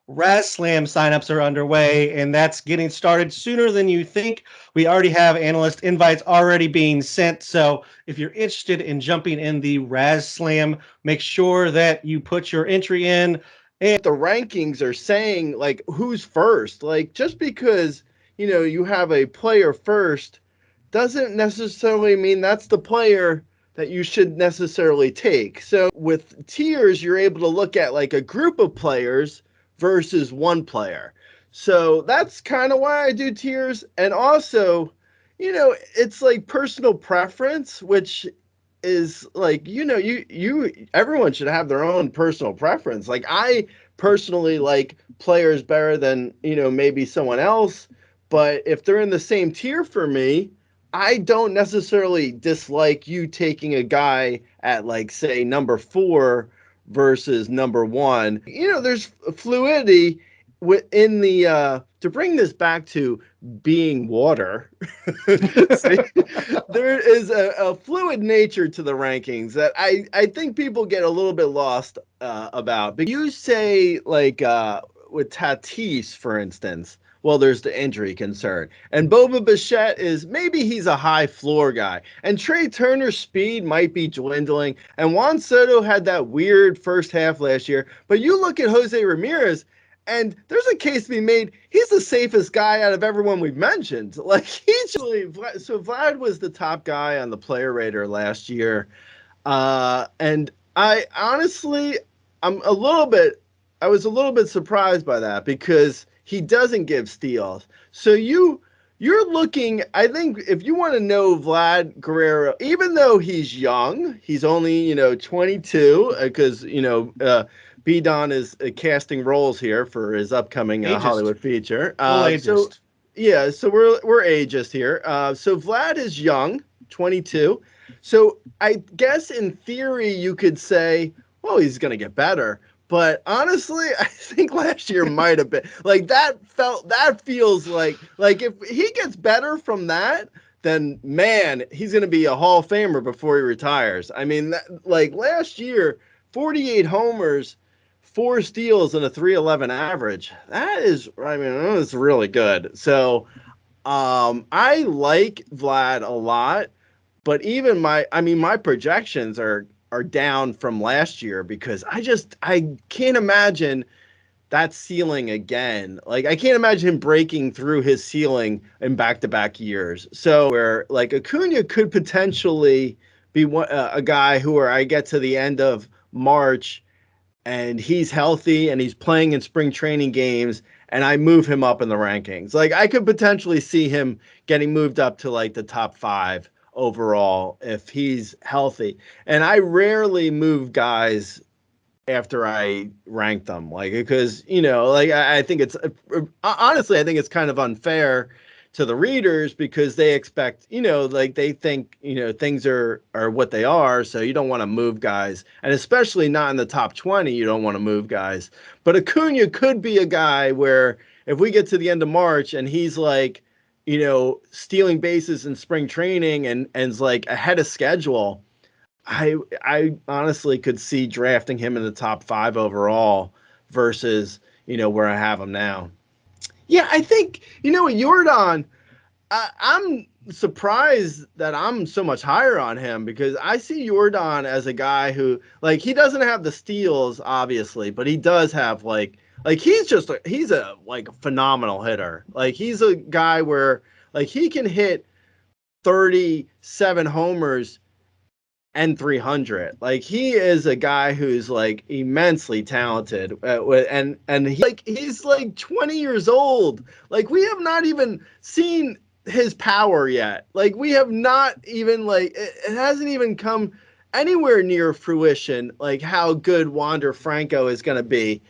Raz Slam signups are underway, and that's getting started sooner than you think. We already have analyst invites already being sent. So if you're interested in jumping in the Raz Slam, make sure that you put your entry in. And the rankings are saying, like, who's first. Like, just because, you have a player first doesn't necessarily mean that's the player that you should necessarily take. So with tiers, you're able to look at like a group of players versus one player. So that's kind of why I do tiers. And also, it's like personal preference, which is like, everyone should have their own personal preference. Like, I personally like players better than, maybe someone else, but if they're in the same tier for me, I don't necessarily dislike you taking a guy at, like, say, number 4 versus number 1. There's fluidity within the to bring this back to being water. See, there is a fluid nature to the rankings that I think people get a little bit lost about. But you say, like, with Tatis, for instance, well, there's the injury concern. And Boba Bichette maybe he's a high floor guy. And Trey Turner's speed might be dwindling. And Juan Soto had that weird first half last year. But you look at Jose Ramirez, and there's a case to be made. He's the safest guy out of everyone we've mentioned. Like, so Vlad was the top guy on the player rater last year. And I honestly, I was a little bit surprised by that because he doesn't give steals. So you're looking, I think, if you want to know Vlad Guerrero, even though he's young, he's only, 22, because, B-Don is casting roles here for his upcoming Hollywood feature. So we're ageist here. So Vlad is young, 22. So I guess in theory you could say, well, he's going to get better. But honestly, I think last year might have been like that feels like if he gets better from that, then man, he's going to be a Hall of Famer before he retires. I mean, like last year, 48 homers, 4 steals, and a 3.11 average. That's really good. So I like Vlad a lot, but even my projections are down from last year because I can't imagine that ceiling again. Like, I can't imagine him breaking through his ceiling in back-to-back years. So where like Acuna could potentially be a guy where I get to the end of March and he's healthy and he's playing in spring training games and I move him up in the rankings. Like, I could potentially see him getting moved up to like the top 5 overall if he's healthy. And I rarely move guys after I rank them, like, because, like, I think it's honestly, I think it's kind of unfair to the readers because they expect, like, they think, things are what they are. So you don't want to move guys, and especially not in the top 20, you don't want to move guys. But Acuna could be a guy where if we get to the end of March and he's like, stealing bases in spring training and is like ahead of schedule, I honestly could see drafting him in the top 5 overall versus, where I have him now. Yeah, I think, with Yordan, I'm surprised that I'm so much higher on him because I see Yordan as a guy who, like, he doesn't have the steals, obviously, but he does have, like he's a like phenomenal hitter. Like, he's a guy where, like, he can hit 37 homers and 300. Like, he is a guy who's like immensely talented, and he's like 20 years old. Like, we have not even seen his power yet. Like, we have not even, like, it hasn't even come anywhere near fruition, like how good Wander Franco is going to be